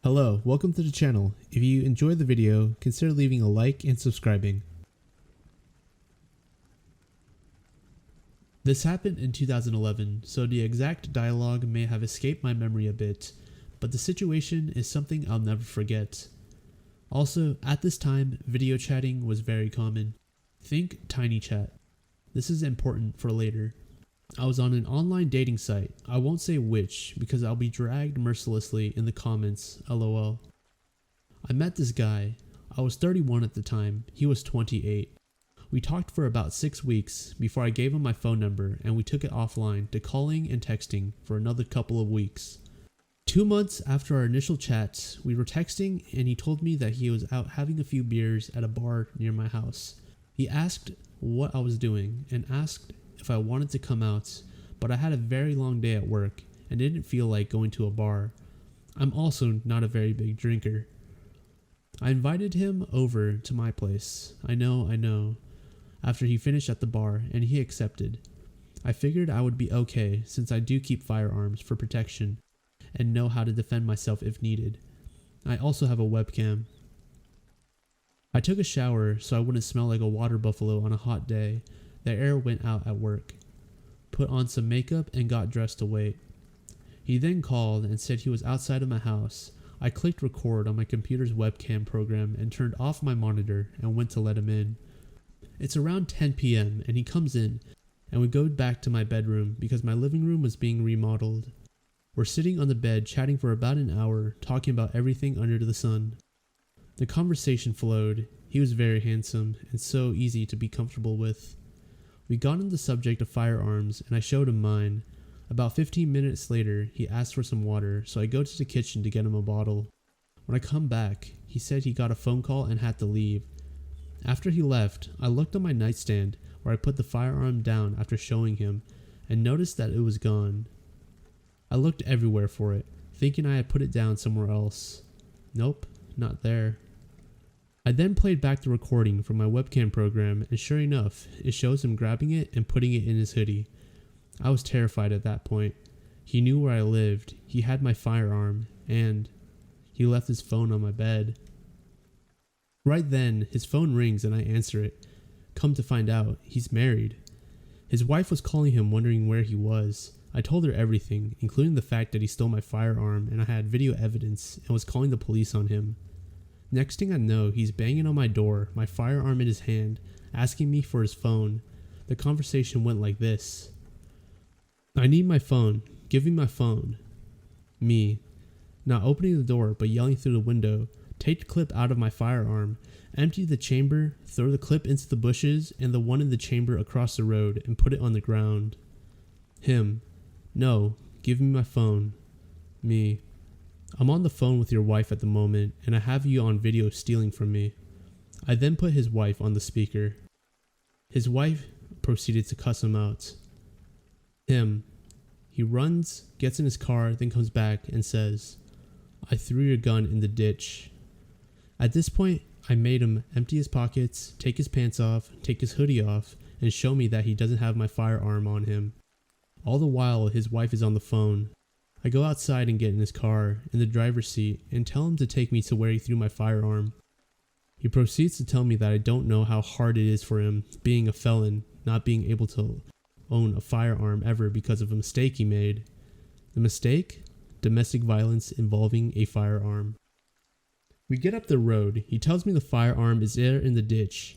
Hello, welcome to the channel. If you enjoyed the video, consider leaving a like and subscribing. This happened in 2011, so the exact dialogue may have escaped my memory a bit, but the situation is something I'll never forget. Also, at this time, video chatting was very common. Think tiny chat. This is important for later. I was on an online dating site. I won't say which because I'll be dragged mercilessly in the comments, lol. I met this guy. I was 31 at the time. He was 28. We talked for about 6 weeks before I gave him my phone number and we took it offline to calling and texting for another couple of weeks. 2 months after our initial chats, we were texting and he told me that he was out having a few beers at a bar near my house. He asked what I was doing and asked if I wanted to come out, but I had a very long day at work and didn't feel like going to a bar. I'm also not a very big drinker. I invited him over to my place. I know, after he finished at the bar and he accepted. I figured I would be okay since I do keep firearms for protection and know how to defend myself if needed. I also have a webcam. I took a shower so I wouldn't smell like a water buffalo on a hot day. The air went out at work. Put on some makeup and got dressed to wait. He then called and said he was outside of my house. I clicked record on my computer's webcam program and turned off my monitor and went to let him in. It's around 10 p.m. and he comes in and we go back to my bedroom because my living room was being remodeled. We're sitting on the bed chatting for about an hour talking about everything under the sun. The conversation flowed. He was very handsome and so easy to be comfortable with. We got on the subject of firearms and I showed him mine. About 15 minutes later, he asked for some water, so I go to the kitchen to get him a bottle. When I come back, he said he got a phone call and had to leave. After he left, I looked on my nightstand where I put the firearm down after showing him and noticed that it was gone. I looked everywhere for it, thinking I had put it down somewhere else. Nope, not there. I then played back the recording from my webcam program and sure enough, it shows him grabbing it and putting it in his hoodie. I was terrified at that point. He knew where I lived, he had my firearm, and he left his phone on my bed. Right then, his phone rings and I answer it. Come to find out, he's married. His wife was calling him wondering where he was. I told her everything, including the fact that he stole my firearm and I had video evidence and was calling the police on him. Next thing I know, he's banging on my door, my firearm in his hand, asking me for his phone. The conversation went like this. I need my phone. Give me my phone. Me. Not opening the door, but yelling through the window. Take the clip out of my firearm. Empty the chamber, throw the clip into the bushes and the one in the chamber across the road and put it on the ground. Him. No. Give me my phone. Me. I'm on the phone with your wife at the moment, and I have you on video stealing from me. I then put his wife on the speaker. His wife proceeded to cuss him out. Him. He runs, gets in his car, then comes back and says, I threw your gun in the ditch. At this point, I made him empty his pockets, take his pants off, take his hoodie off, and show me that he doesn't have my firearm on him. All the while, his wife is on the phone. I go outside and get in his car, in the driver's seat, and tell him to take me to where he threw my firearm. He proceeds to tell me that I don't know how hard it is for him, being a felon, not being able to own a firearm ever because of a mistake he made. The mistake? Domestic violence involving a firearm. We get up the road. He tells me the firearm is there in the ditch.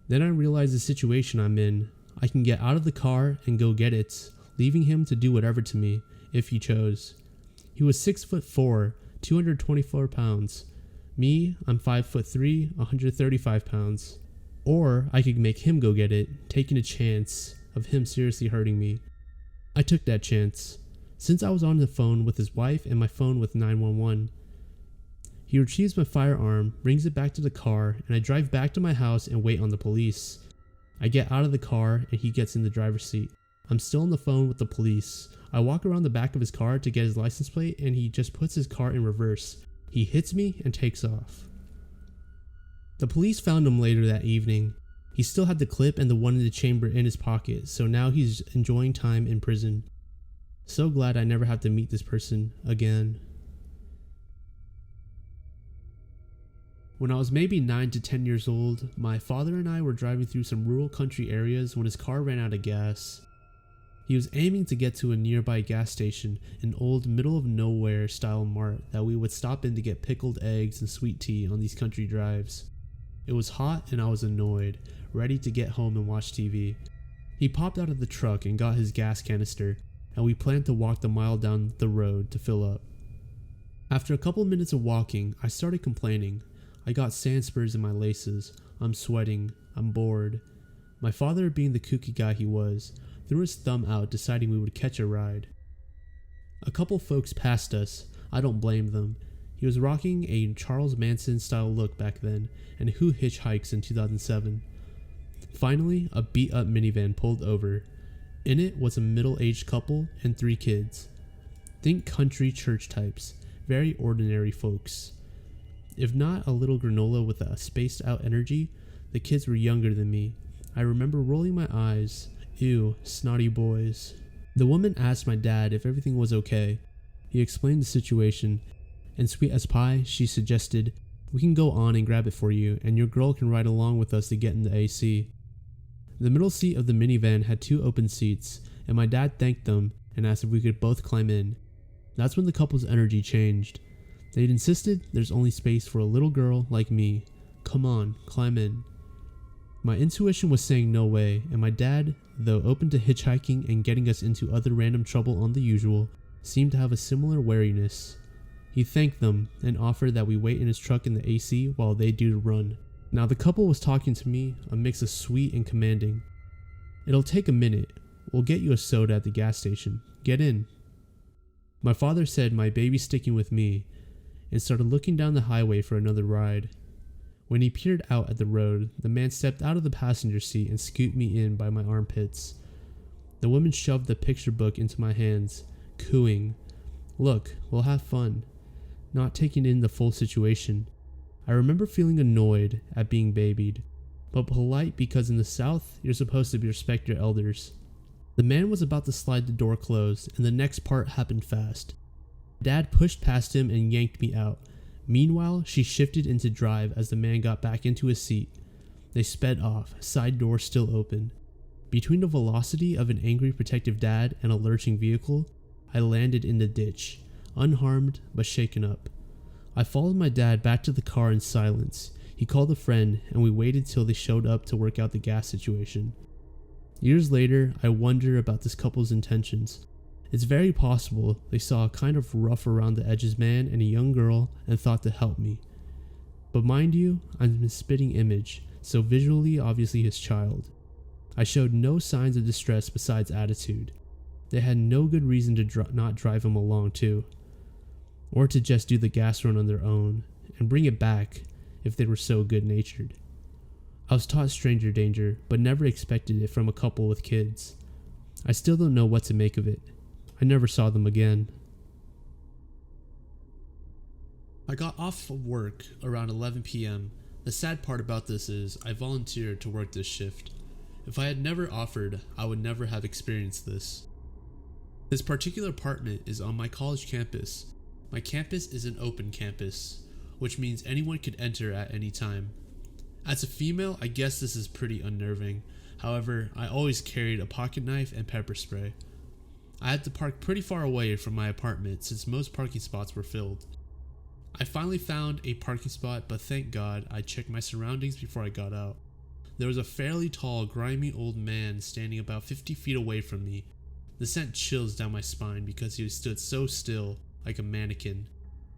Then I realize the situation I'm in. I can get out of the car and go get it, leaving him to do whatever to me, if he chose. He was 6'4", 224 pounds. Me, I'm 5'3", 135 pounds. Or I could make him go get it, taking a chance of him seriously hurting me. I took that chance, since I was on the phone with his wife and my phone with 911. He retrieves my firearm, brings it back to the car, and I drive back to my house and wait on the police. I get out of the car and he gets in the driver's seat. I'm still on the phone with the police. I walk around the back of his car to get his license plate and he just puts his car in reverse. He hits me and takes off. The police found him later that evening. He still had the clip and the one in the chamber in his pocket, so now he's enjoying time in prison. So glad I never have to meet this person again. When I was maybe 9 to 10 years old, my father and I were driving through some rural country areas when his car ran out of gas. He was aiming to get to a nearby gas station, an old middle of nowhere style mart that we would stop in to get pickled eggs and sweet tea on these country drives. It was hot and I was annoyed, ready to get home and watch TV. He popped out of the truck and got his gas canister, and we planned to walk the mile down the road to fill up. After a couple minutes of walking, I started complaining. I got sand spurs in my laces. I'm sweating. I'm bored. My father, being the kooky guy he was, threw his thumb out, deciding we would catch a ride. A couple folks passed us. I don't blame them. He was rocking a Charles Manson style look back then, and who hitchhikes in 2007? Finally, a beat up minivan pulled over. In it was a middle-aged couple and 3 kids. Think country church types, very ordinary folks. If not a little granola with a spaced out energy, the kids were younger than me. I remember rolling my eyes. Ew, snotty boys. The woman asked my dad if everything was okay. He explained the situation, and sweet as pie, she suggested, "We can go on and grab it for you, and your girl can ride along with us to get in the AC." The middle seat of the minivan had 2 open seats, and my dad thanked them and asked if we could both climb in. That's when the couple's energy changed. They'd insisted there's only space for a little girl like me. Come on, climb in. My intuition was saying no way, and my dad, though open to hitchhiking and getting us into other random trouble on the usual, seemed to have a similar wariness. He thanked them and offered that we wait in his truck in the AC while they do the run. Now the couple was talking to me, a mix of sweet and commanding. "It'll take a minute. We'll get you a soda at the gas station. Get in." My father said my baby's sticking with me, and started looking down the highway for another ride. When he peered out at the road, the man stepped out of the passenger seat and scooped me in by my armpits. The woman shoved the picture book into my hands, cooing, "Look, we'll have fun," not taking in the full situation. I remember feeling annoyed at being babied, but polite because in the South, you're supposed to respect your elders. The man was about to slide the door closed, and the next part happened fast. Dad pushed past him and yanked me out. Meanwhile, she shifted into drive as the man got back into his seat. They sped off, side door still open. Between the velocity of an angry protective dad and a lurching vehicle, I landed in the ditch, unharmed but shaken up. I followed my dad back to the car in silence. He called a friend, and we waited till they showed up to work out the gas situation. Years later, I wonder about this couple's intentions. It's very possible they saw a kind of rough around the edges man and a young girl and thought to help me. But mind you, I'm a spitting image, so visually obviously his child. I showed no signs of distress besides attitude. They had no good reason to not drive him along too. Or to just do the gas run on their own, and bring it back if they were so good-natured. I was taught stranger danger, but never expected it from a couple with kids. I still don't know what to make of it. I never saw them again. I got off of work around 11 p.m. The sad part about this is I volunteered to work this shift. If I had never offered, I would never have experienced this. This particular apartment is on my college campus. My campus is an open campus, which means anyone could enter at any time. As a female, I guess this is pretty unnerving. However, I always carried a pocket knife and pepper spray. I had to park pretty far away from my apartment since most parking spots were filled. I finally found a parking spot, but thank God I checked my surroundings before I got out. There was a fairly tall, grimy old man standing about 50 feet away from me. This sent chills down my spine because he stood so still, like a mannequin.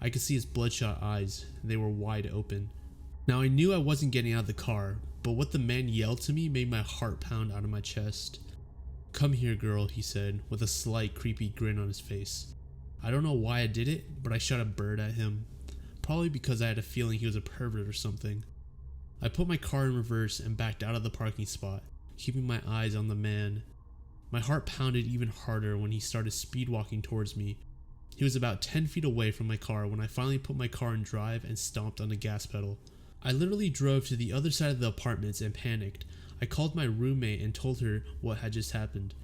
I could see his bloodshot eyes, they were wide open. Now I knew I wasn't getting out of the car, but what the man yelled to me made my heart pound out of my chest. "Come here, girl," he said, with a slight creepy grin on his face. I don't know why I did it, but I shot a bird at him. Probably because I had a feeling he was a pervert or something. I put my car in reverse and backed out of the parking spot, keeping my eyes on the man. My heart pounded even harder when he started speed walking towards me. He was about 10 feet away from my car when I finally put my car in drive and stomped on the gas pedal. I literally drove to the other side of the apartments and panicked. I called my roommate and told her what had just happened.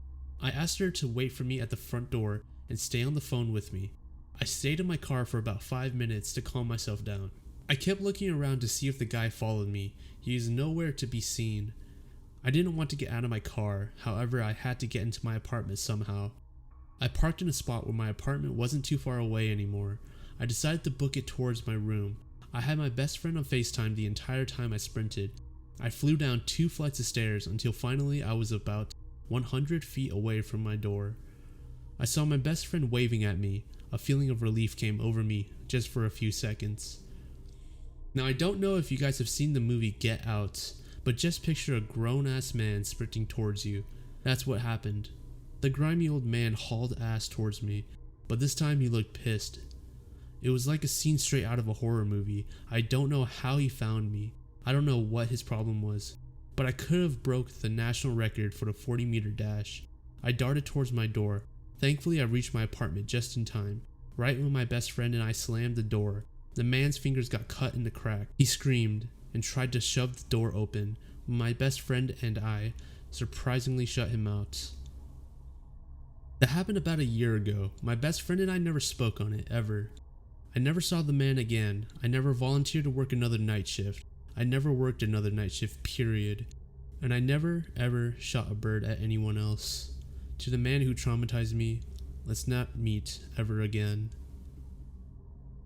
I asked her to wait for me at the front door and stay on the phone with me. I stayed in my car for about 5 minutes to calm myself down. I kept looking around to see if the guy followed me. He is nowhere to be seen. I didn't want to get out of my car, however I had to get into my apartment somehow. I parked in a spot where my apartment wasn't too far away anymore. I decided to book it towards my room. I had my best friend on FaceTime the entire time I sprinted. I flew down 2 flights of stairs until finally I was about 100 feet away from my door. I saw my best friend waving at me. A feeling of relief came over me just for a few seconds. Now I don't know if you guys have seen the movie Get Out, but just picture a grown-ass man sprinting towards you. That's what happened. The grimy old man hauled ass towards me, but this time he looked pissed. It was like a scene straight out of a horror movie. I don't know how he found me. I don't know what his problem was, but I could have broke the national record for the 40-meter dash. I darted towards my door. Thankfully, I reached my apartment just in time. Right when my best friend and I slammed the door, the man's fingers got cut in the crack. He screamed and tried to shove the door open. My best friend and I surprisingly shut him out. That happened about a year ago. My best friend and I never spoke on it, ever. I never saw the man again. I never volunteered to work another night shift. I never worked another night shift, period. And I never, ever shot a bird at anyone else. To the man who traumatized me, let's not meet ever again.